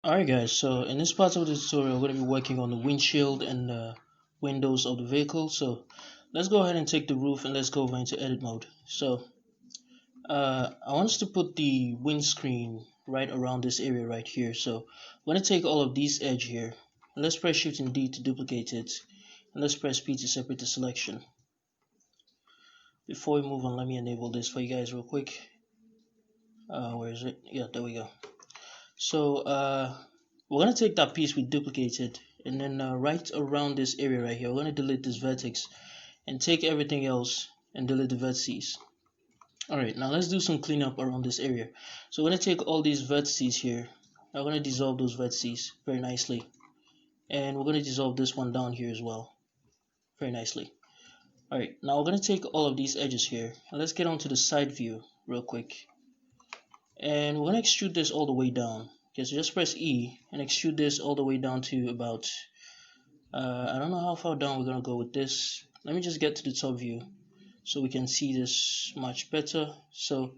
Alright guys, so in this part of the tutorial we're going to be working on the windshield and windows of the vehicle. So let's go ahead and take the roof and let's go over into edit mode. So I want us to put the windscreen right around this area right here. So I'm going to take all of these edge here and let's press Shift and D to duplicate it, and let's press P to separate the selection. Before we move on, let me enable this for you guys real quick. Where is it? Yeah, there we go. So we're going to take that piece we duplicated, and then right around this area right here, we're going to delete this vertex and take everything else and delete the vertices. Alright, now let's do some cleanup around this area. So we're going to take all these vertices here. I'm going to dissolve those vertices very nicely. And we're going to dissolve this one down here as well very nicely. Alright, now we're going to take all of these edges here and let's get onto the side view real quick. And we're going to extrude this all the way down. Okay, so just press E and extrude this all the way down to about, I don't know how far down we're going to go with this. Let me just get to the top view so we can see this much better. So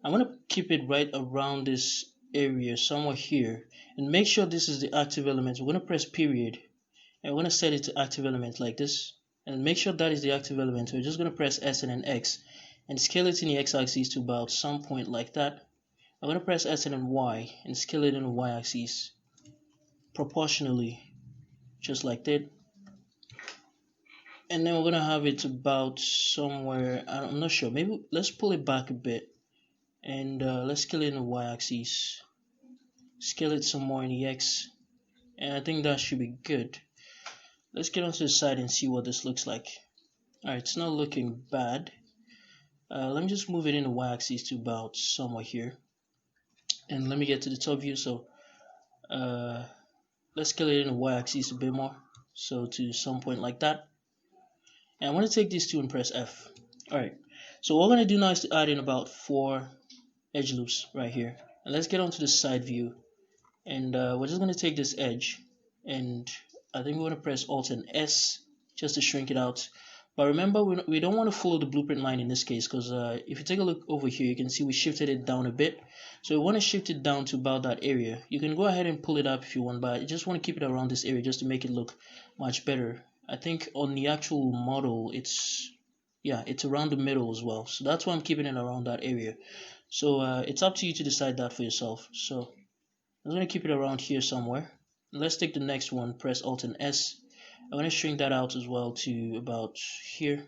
I'm going to keep it right around this area somewhere here, and make sure this is the active element. We're going to press period and we're going to set it to active element like this, and make sure that is the active element. We're just going to press S and then X and scale it in the X-axis to about some point like that. I'm going to press S and then Y and scale it in the Y-axis proportionally, just like that. And then we're going to have it about somewhere, I'm not sure, maybe let's pull it back a bit, and let's scale it in the Y-axis, scale it some more in the X, and I think that should be good. Let's get onto the side and see what this looks like. Alright, it's not looking bad. Let me just move it in the Y-axis to about somewhere here. And let me get to the top view. So let's scale it in the Y-axis a bit more, so to some point like that. And I'm going to take these two and press F. Alright, so what we're going to do now is to add in about 4 edge loops right here. And let's get onto the side view, and we're just going to take this edge, and I think we're going to press Alt and S just to shrink it out. But remember, we don't want to follow the blueprint line in this case, because if you take a look over here, you can see we shifted it down a bit. So we want to shift it down to about that area. You can go ahead and pull it up if you want, but I just want to keep it around this area just to make it look much better. I think on the actual model, it's around the middle as well. So that's why I'm keeping it around that area. So it's up to you to decide that for yourself. So I'm going to keep it around here somewhere. Let's take the next one, press Alt and S. I'm going to shrink that out as well to about here,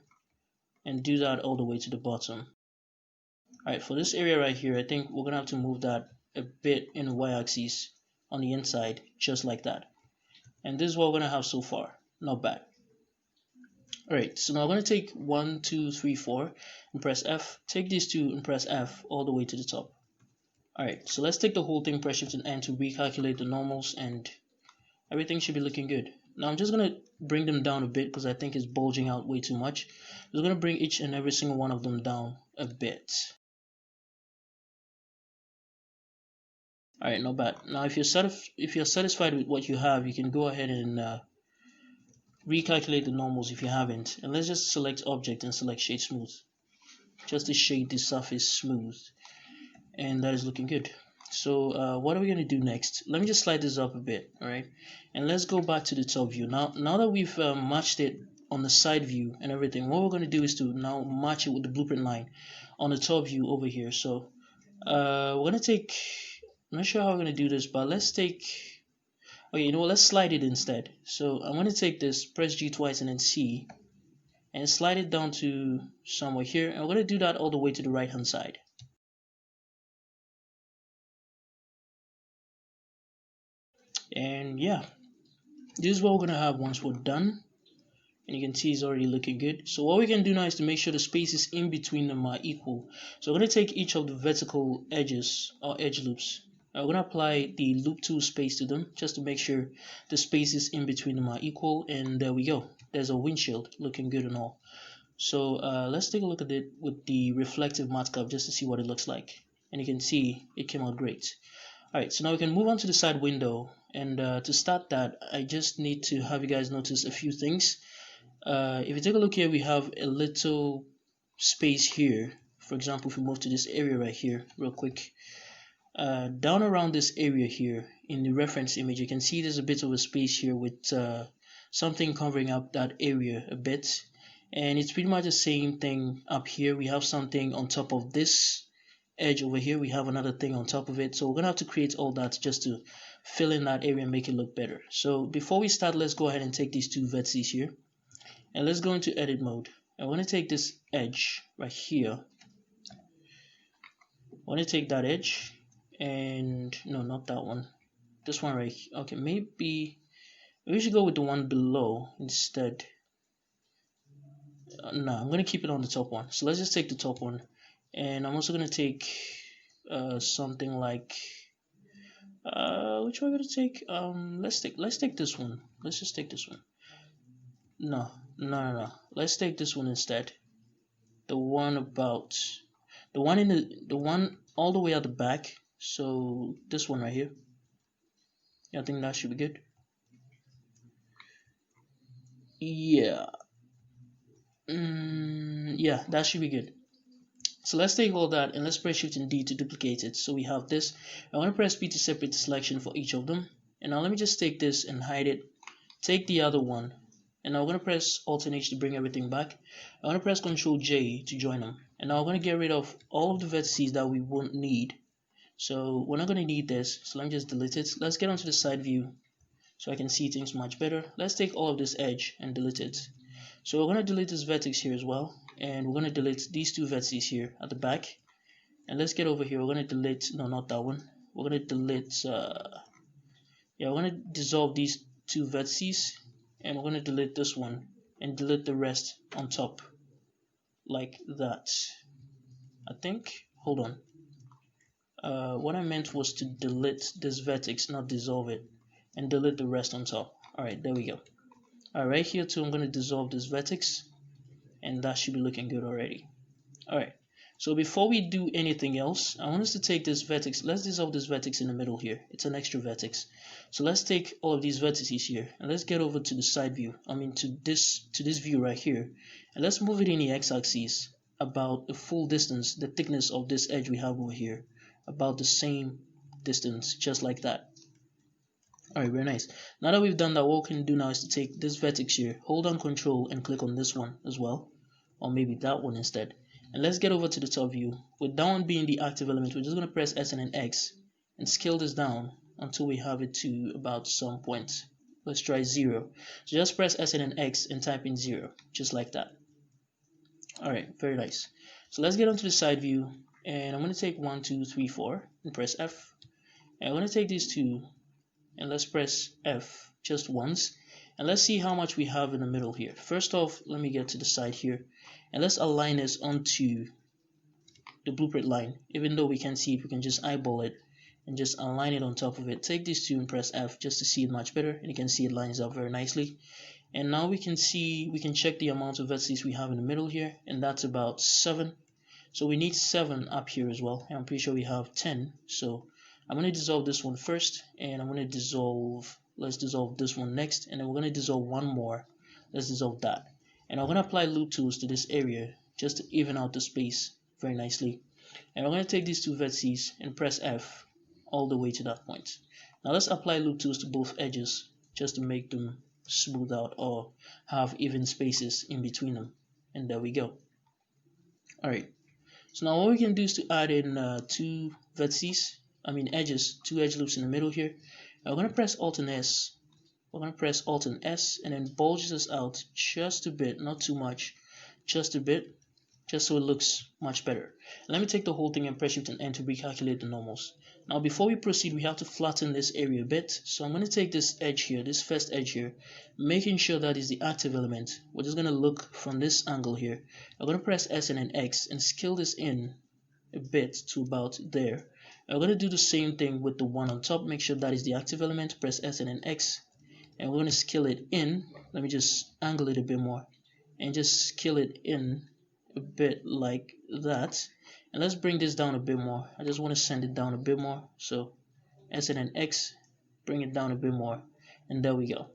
and do that all the way to the bottom. Alright, for this area right here, I think we're going to have to move that a bit in the Y-axis on the inside, just like that. And this is what we're going to have so far. Not bad. Alright, so now I'm going to take 1, 2, 3, 4 and press F. Take these two and press F all the way to the top. Alright, so let's take the whole thing, press Shift and N to recalculate the normals, and everything should be looking good. Now I'm just going to bring them down a bit because I think it's bulging out way too much. I'm going to bring each and every single one of them down a bit. Alright, not bad. Now if you're satisfied with what you have, you can go ahead and recalculate the normals if you haven't. And let's just select object and select shade smooth, just to shade the surface smooth. And that is looking good. So what are we going to do next? Let me just slide this up a bit, alright? And let's go back to the top view. Now that we've matched it on the side view and everything, what we're going to do is to now match it with the blueprint line on the top view over here. So we're going to take, I'm not sure how we're going to do this, but let's take, okay, you know what, let's slide it instead. So I'm going to take this, press G twice and then C, and slide it down to somewhere here. And we're going to do that all the way to the right hand side. And yeah, this is what we're going to have once we're done, and you can see it's already looking good. So what we can do now is to make sure the spaces in between them are equal. So we're going to take each of the vertical edges or edge loops. We're going to apply the loop tool space to them just to make sure the spaces in between them are equal, and there we go. There's a windshield looking good and all. So let's take a look at it with the reflective matte curve just to see what it looks like, and you can see it came out great. Alright, so now we can move on to the side window, and to start that, I just need to have you guys notice a few things. If you take a look here, we have a little space here. For example, if we move to this area right here real quick, down around this area here in the reference image, you can see there's a bit of a space here with something covering up that area a bit, and it's pretty much the same thing up here. We have something on top of this edge over here, we have another thing on top of it, so we're gonna have to create all that just to fill in that area and make it look better. So before we start, let's go ahead and take these two vertices here and let's go into edit mode. I want to take this edge right here. I want to take that edge, and no, not that one, this one right here. Okay, maybe we should go with the one below instead. No, I'm going to keep it on the top one. So let's just take the top one, and I'm also going to take something like which one I'm going to take? Let's take this one. Let's just take this one. No. Let's take this one instead. The one about the one all the way at the back. So this one right here. Yeah, I think that should be good. Yeah. Yeah, that should be good. So let's take all that and let's press Shift and D to duplicate it. So we have this. I want to press P to separate the selection for each of them. And now let me just take this and hide it. Take the other one. And now we're going to press Alt and H to bring everything back. I want to press Ctrl J to join them. And now we're going to get rid of all of the vertices that we won't need. So we're not going to need this. So let me just delete it. Let's get onto the side view so I can see things much better. Let's take all of this edge and delete it. So we're going to delete this vertex here as well. And we're going to delete these two vertices here at the back. And let's get over here. We're going to delete, no, not that one. We're going to delete, we're going to dissolve these two vertices. And we're going to delete this one and delete the rest on top like that. I think, hold on, what I meant was to delete this vertex, not dissolve it, and delete the rest on top. Alright, there we go. Alright, right here too I'm going to dissolve this vertex, and that should be looking good already. Alright, so before we do anything else, I want us to take this vertex. Let's dissolve this vertex in the middle here. It's an extra vertex. So let's take all of these vertices here and let's get over to the side view. I mean to this view right here, and let's move it in the x-axis about the full distance, the thickness of this edge we have over here, about the same distance, just like that. Alright, very nice. Now that we've done that, what we can do now is to take this vertex here, hold down Control and click on this one as well, or maybe that one instead. And let's get over to the top view. With that one being the active element, we're just going to press S and then X and scale this down until we have it to about some point. Let's try 0. So just press S and then X and type in 0, just like that. Alright, very nice. So let's get onto the side view, and I'm going to take 1, 2, 3, 4 and press F. And I'm going to take these two and let's press F just once. And let's see how much we have in the middle here. First off, let me get to the side here. And let's align this onto the blueprint line. Even though we can't see it, we can just eyeball it and just align it on top of it. Take these two and press F just to see it much better. And you can see it lines up very nicely. And now we can check the amount of vertices we have in the middle here. And that's about 7. So we need 7 up here as well. And I'm pretty sure we have 10. So I'm going to dissolve this one first. And I'm going to dissolve, let's dissolve this one next. And then we're going to dissolve one more. Let's dissolve that. And I'm going to apply loop tools to this area just to even out the space very nicely. And we're going to take these two vertices and press F all the way to that point. Now let's apply loop tools to both edges just to make them smooth out or have even spaces in between them. And there we go. Alright, so now what we can do is to add in two edges, two edge loops in the middle here. And we're going to press Alt and S. We're going to press Alt and S and then bulge this out just a bit, not too much, just a bit, just so it looks much better. And let me take the whole thing and press Shift and N to recalculate the normals. Now before we proceed, we have to flatten this area a bit. So I'm going to take this edge here, this first edge here, making sure that is the active element. We're just going to look from this angle here. I'm going to press S and then X and scale this in a bit to about there. I'm going to do the same thing with the one on top. Make sure that is the active element. Press S and then X. And we're going to scale it in. Let me just angle it a bit more. And just scale it in a bit like that. And let's bring this down a bit more. I just want to send it down a bit more. So S and then X. Bring it down a bit more. And there we go.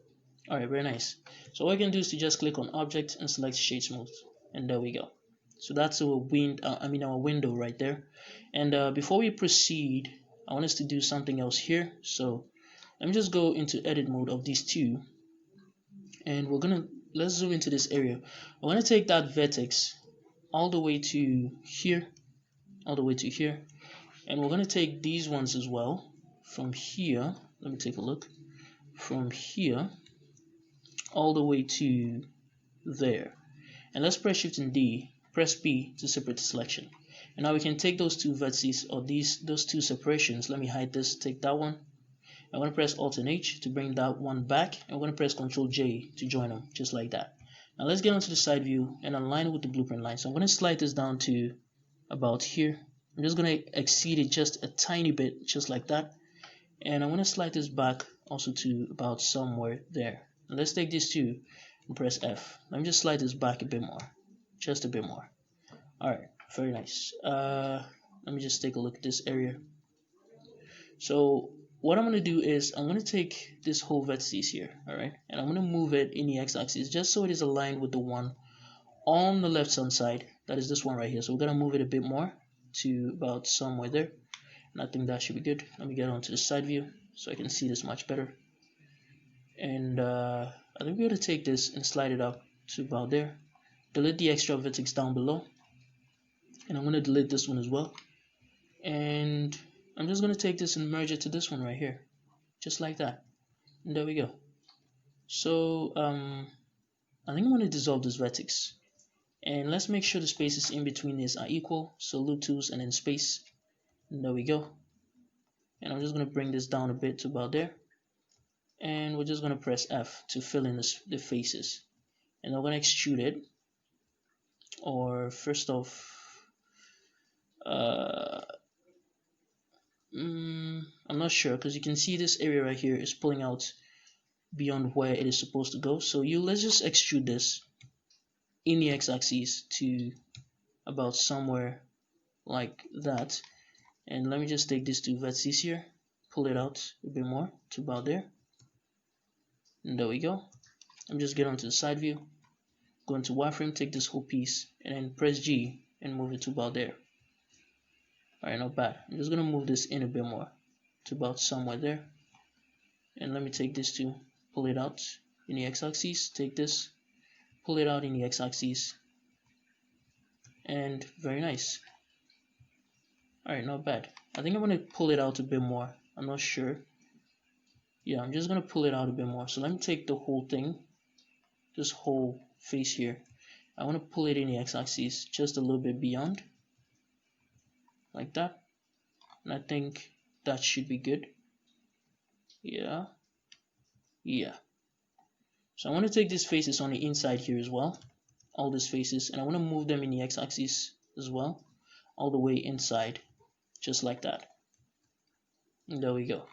Alright, very nice. So what I can do is to just click on Object and select Shade Smooth. And there we go. So that's our window right there. And before we proceed, I want us to do something else here. So let me just go into edit mode of these two, and let's zoom into this area. I'm gonna take that vertex all the way to here, all the way to here, and we're gonna take these ones as well from here. Let me take a look from here all the way to there, and let's press Shift and D, press B to separate the selection. And now we can take those two vertices, or those two separations. Let me hide this, take that one. I'm going to press Alt and H to bring that one back. I'm going to press Ctrl J to join them, just like that. Now let's get onto the side view and align it with the blueprint line. So I'm going to slide this down to about here. I'm just going to exceed it just a tiny bit, just like that. And I'm going to slide this back also to about somewhere there. And let's take these two and press F. Let me just slide this back a bit more, just a bit more. Alright, very nice. Let me just take a look at this area. So what I'm going to do is I'm going to take this whole vertices here, alright, and I'm going to move it in the x-axis just so it is aligned with the one on the left hand side. That is this one right here. So we're going to move it a bit more to about somewhere there, and I think that should be good. Let me get onto the side view so I can see this much better. And I think we're going to take this and slide it up to about there. Delete the extra vertex down below, and I'm going to delete this one as well. And I'm just going to take this and merge it to this one right here, just like that. And there we go. So I think I'm going to dissolve this vertex, and let's make sure the spaces in between these are equal. So loop tools and then space, and there we go. And I'm just going to bring this down a bit to about there, and we're just going to press F to fill in the faces, and I'm going to extrude it. Or first off, I'm not sure, because you can see this area right here is pulling out beyond where it is supposed to go. So let's just extrude this in the x-axis to about somewhere like that. And let me just take these two vertices here, pull it out a bit more to about there, and there we go. I'm just get onto the side view, go into wireframe, take this whole piece, and then press G and move it to about there. Alright, not bad. I'm just gonna move this in a bit more to about somewhere there. And let me take this to pull it out in the x-axis, take this, pull it out in the x-axis, and very nice. Alright, not bad. I think I'm gonna pull it out a bit more. I'm not sure. Yeah, I'm just gonna pull it out a bit more. So let me take the whole thing, this whole face here. I want to pull it in the x-axis just a little bit beyond, like that, and I think that should be good. Yeah. So I want to take these faces on the inside here as well, all these faces, and I want to move them in the x-axis as well, all the way inside, just like that. And there we go.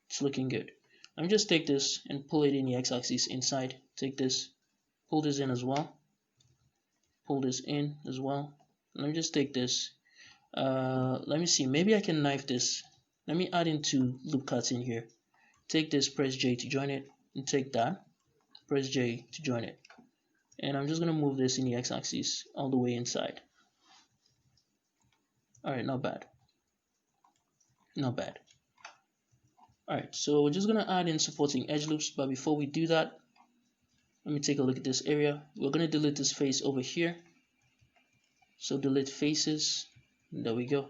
It's looking good. Let me just take this and pull it in the x-axis inside. Take this, pull this in as well, pull this in as well. Let me just take this. Let me see, maybe I can knife this. Let me add in two loop cuts in here. Take this, press J to join it, and take that, press J to join it. And I'm just going to move this in the x-axis all the way inside. Alright, not bad. Not bad. Alright, so we're just going to add in supporting edge loops, but before we do that, let me take a look at this area. We're going to delete this face over here. So delete faces. There we go.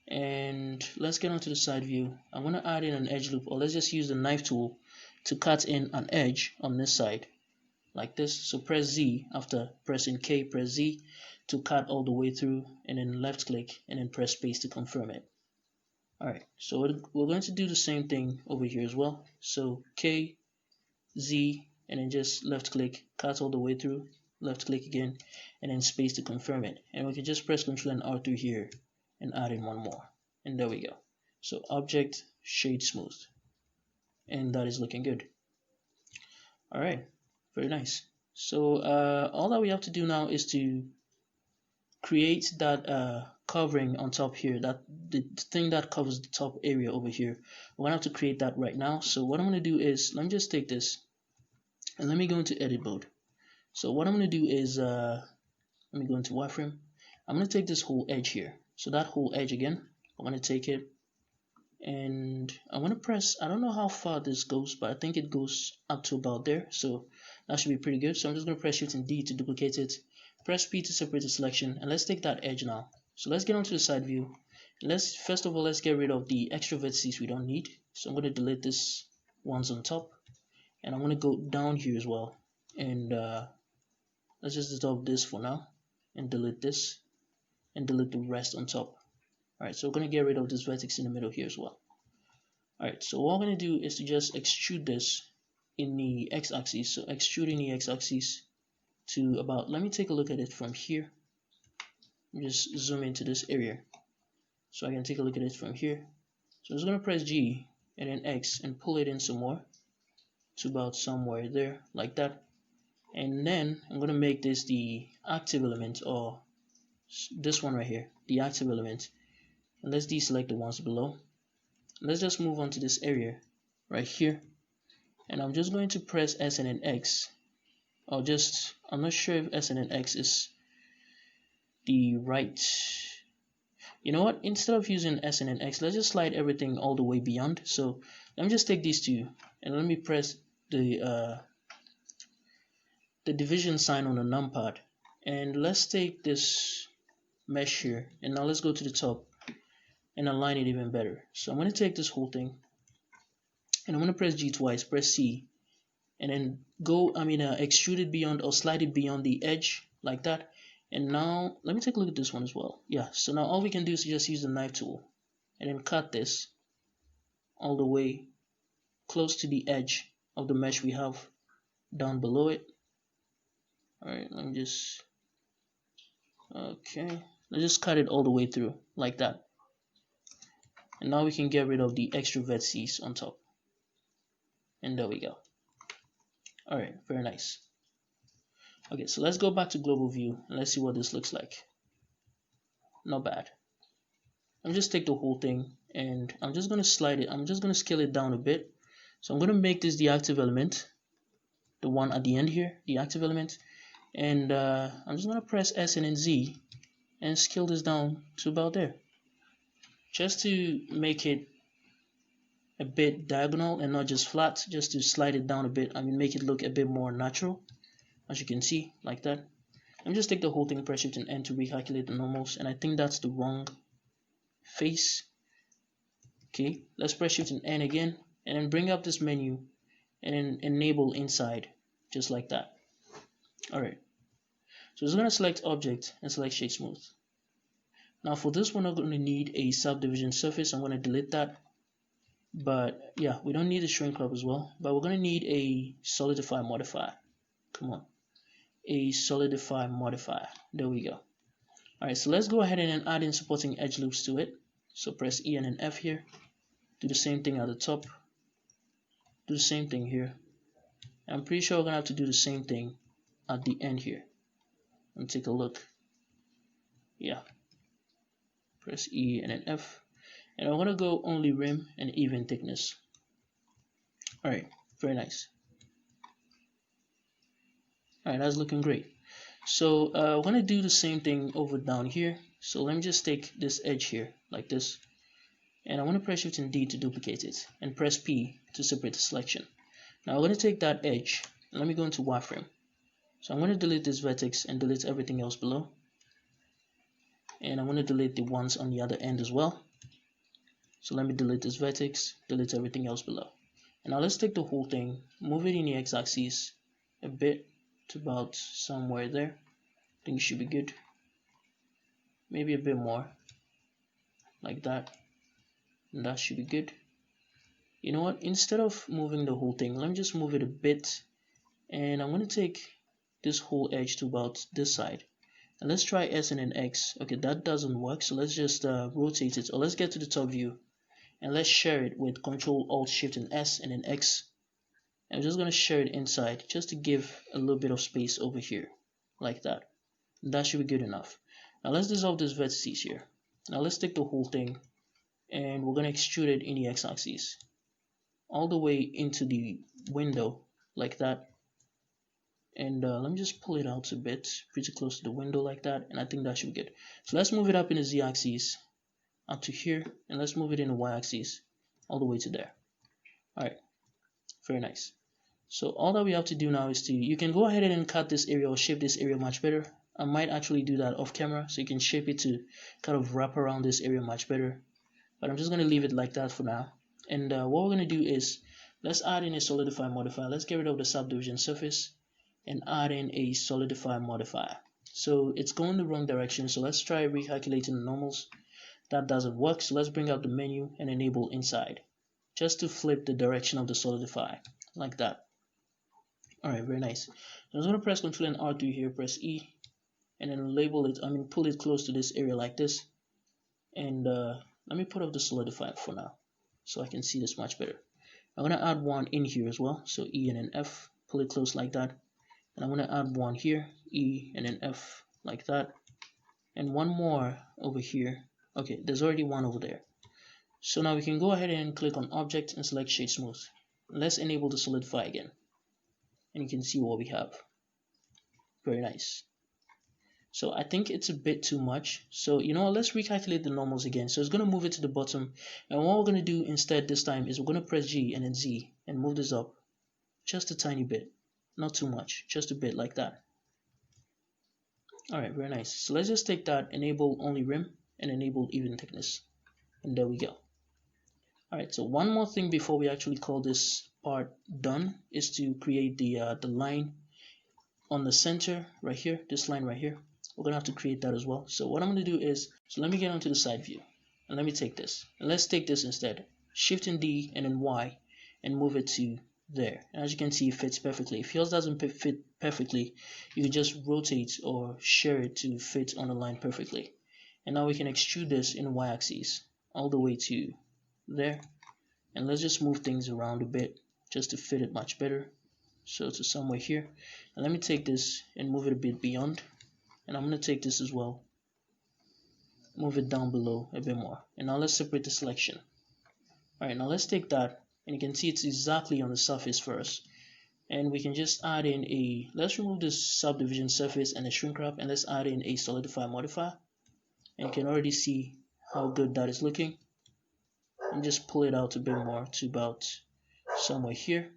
And let's get onto the side view. I'm going to add in an edge loop, or let's just use the knife tool to cut in an edge on this side, like this. So press Z after pressing K, press Z to cut all the way through, and then left click and then press space to confirm it. Alright, so we're going to do the same thing over here as well. So K, Z, and then just left click, cut all the way through, left click again, and then space to confirm it. And we can just press Ctrl and R through here and add in one more. And there we go. So object, shade smooth. And that is looking good. Alright, very nice. So all that we have to do now is to create that covering on top here, that the thing that covers the top area over here. We're gonna have to create that right now. So what I'm gonna do is, let me just take this and let me go into edit mode. So what I'm gonna do is let me go into wireframe. I'm gonna take this whole edge here. So that whole edge again, I'm going to take it and I'm going to press, I don't know how far this goes, but I think it goes up to about there, so that should be pretty good. So I'm just going to press Shift and D to duplicate it, press P to separate the selection, and let's take that edge now. So let's get onto the side view. Let's first of all, let's get rid of the extra vertices we don't need. So I'm going to delete this ones on top, and I'm going to go down here as well, and let's just dissolve this for now and delete this and delete the rest on top. Alright, so we're going to get rid of this vertex in the middle here as well. Alright, so what I'm going to do is to just extrude this in the x-axis. So extrude in the x-axis to about, let me take a look at it from here. Just zoom into this area so I can take a look at it from here. So I'm just going to press G and then X and pull it in some more to about somewhere there, like that. And then I'm going to make this the active element, or this one right here, the active element. And let's deselect the ones below. Let's just move on to this area right here, and I'm just going to press S and then X, or just, I'm not sure if S and then X is the right, you know what, instead of using S and then X, let's just slide everything all the way beyond. So let me just take these two and let me press the division sign on the numpad, and let's take this mesh here, and now let's go to the top and align it even better. So I'm going to take this whole thing and I'm going to press G twice, press C, and then go, extrude it beyond, or slide it beyond the edge like that. And now let me take a look at this one as well. Yeah, so now all we can do is just use the knife tool and then cut this all the way close to the edge of the mesh we have down below it. Alright, let me just, okay, let's just cut it all the way through like that. And now we can get rid of the extra vertices on top. And there we go. Alright, very nice. Okay, so let's go back to global view and let's see what this looks like. Not bad. I'm just take the whole thing and I'm just going to slide it. I'm just going to scale it down a bit. So I'm going to make this the active element, the one at the end here, the active element. And I'm just going to press S and then Z and scale this down to about there, just to make it a bit diagonal and not just flat, just to slide it down a bit. Make it look a bit more natural, as you can see, like that. Let me just take the whole thing, press Shift and N to recalculate the normals, and I think that's the wrong face. Okay, let's press Shift and N again, and then bring up this menu and then enable inside, just like that. Alright, so it's going to select object and select shade smooth. Now for this one, I'm going to need a subdivision surface. I'm going to delete that. But yeah, we don't need a shrink club as well, but we're going to need a solidify modifier. Come on, a solidify modifier. There we go. Alright, so let's go ahead and add in supporting edge loops to it. So press E and then F here. Do the same thing at the top. Do the same thing here. I'm pretty sure we're going to have to do the same thing at the end here. Let me take a look. Yeah. Press E and then F. And I'm going to go only rim and even thickness. Alright, very nice. Alright, that's looking great. So we're going to do the same thing over down here. So let me just take this edge here, like this. And I'm going to press Shift and D to duplicate it. And press P to separate the selection. Now I'm going to take that edge. And let me go into wireframe. So I'm going to delete this vertex and delete everything else below. And I'm going to delete the ones on the other end as well. So let me delete this vertex, delete everything else below. And now let's take the whole thing, move it in the x-axis a bit to about somewhere there. I think it should be good. Maybe a bit more, like that. And that should be good. You know what? Instead of moving the whole thing, let me just move it a bit. And I'm going to take this whole edge to about this side. And let's try S and then X. Okay, that doesn't work. So let's just rotate it. Or let's get to the top view. And let's share it with Control Alt Shift and S and then X. I'm just going to share it inside just to give a little bit of space over here, like that. And that should be good enough. Now let's dissolve these vertices here. Now let's take the whole thing and we're going to extrude it in the x-axis all the way into the window, like that. And let me just pull it out a bit, pretty close to the window like that. And I think that should be good. So let's move it up in the z-axis out to here, and let's move it in the y-axis all the way to there. Alright, very nice. So all that we have to do now is you can go ahead and cut this area or shape this area much better. I might actually do that off camera, so you can shape it to kind of wrap around this area much better. But I'm just going to leave it like that for now. And what we're going to do is, let's add in a solidify modifier. Let's get rid of the subdivision surface and add in a solidify modifier. So it's going the wrong direction, so let's try recalculating the normals. That doesn't work, so let's bring out the menu and enable inside, just to flip the direction of the solidify, like that. Alright, very nice. I'm just going to press Ctrl and R2 here, press E, and then label it, pull it close to this area like this. And let me put up the solidify for now, so I can see this much better. I'm going to add one in here as well, so E and then F, pull it close like that. And I'm going to add one here, E and then F, like that. And one more over here. Okay, there's already one over there. So now we can go ahead and click on Object and select Shade Smooth. Let's enable the solidify again. And you can see what we have. Very nice. So I think it's a bit too much. So you know what, let's recalculate the normals again. So it's going to move it to the bottom. And what we're going to do instead this time is we're going to press G and then Z and move this up just a tiny bit. Not too much, just a bit like that. Alright, very nice. So let's just take that, enable only rim and enable even thickness. And there we go. Alright, so one more thing before we actually call this part done is to create the line on the center right here, this line right here. We're going to have to create that as well. So what I'm going to do is, so let me get onto the side view and let me take this. And let's take this instead. Shift and D and then Y and move it to there. And as you can see, it fits perfectly. If yours doesn't fit perfectly, you can just rotate or share it to fit on the line perfectly. And now we can extrude this in the y-axis all the way to there. And let's just move things around a bit just to fit it much better. So to somewhere here. And let me take this and move it a bit beyond. And I'm going to take this as well. Move it down below a bit more. And now let's separate the selection. Alright, now let's take that. And you can see it's exactly on the surface first. And we can just add in let's remove this subdivision surface and the shrink wrap, and let's add in a solidify modifier. And you can already see how good that is looking. And just pull it out a bit more to about somewhere here.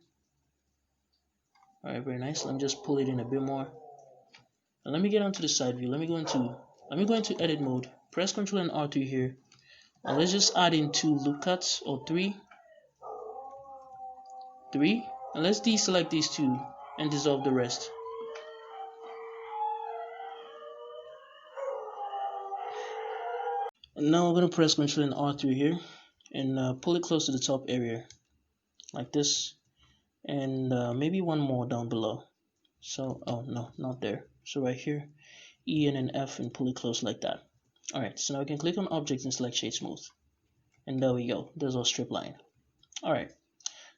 Alright, very nice. Let me just pull it in a bit more. And let me get onto the side view. Let me go into edit mode. Press Ctrl and R2 here. And let's just add in 2 loop cuts, or 3. And let's deselect these 2 and dissolve the rest. And now I'm going to press Ctrl and R3 here and pull it close to the top area like this, and maybe one more down below. So oh no, not there. So right here, E and then F, and pull it close like that. Alright, so now we can click on Object and select Shade Smooth, and there we go. There's our strip line. Alright,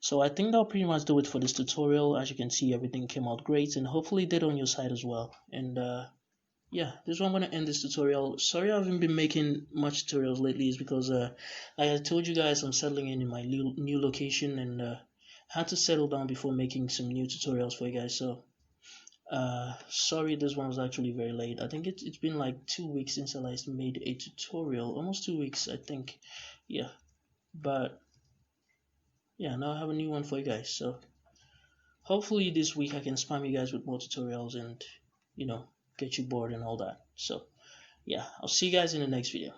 so I think that'll pretty much do it for this tutorial. As you can see, everything came out great, and hopefully it did on your side as well. And yeah, this is where I'm going to end this tutorial. Sorry I haven't been making much tutorials lately. It's because like I told you guys, I'm settling in my new location, and I had to settle down before making some new tutorials for you guys. So sorry this one was actually very late. I think it's been like 2 weeks since I last made a tutorial. Almost 2 weeks, I think. Yeah, but yeah, now I have a new one for you guys. So hopefully this week I can spam you guys with more tutorials and, you know, get you bored and all that. So yeah, I'll see you guys in the next video.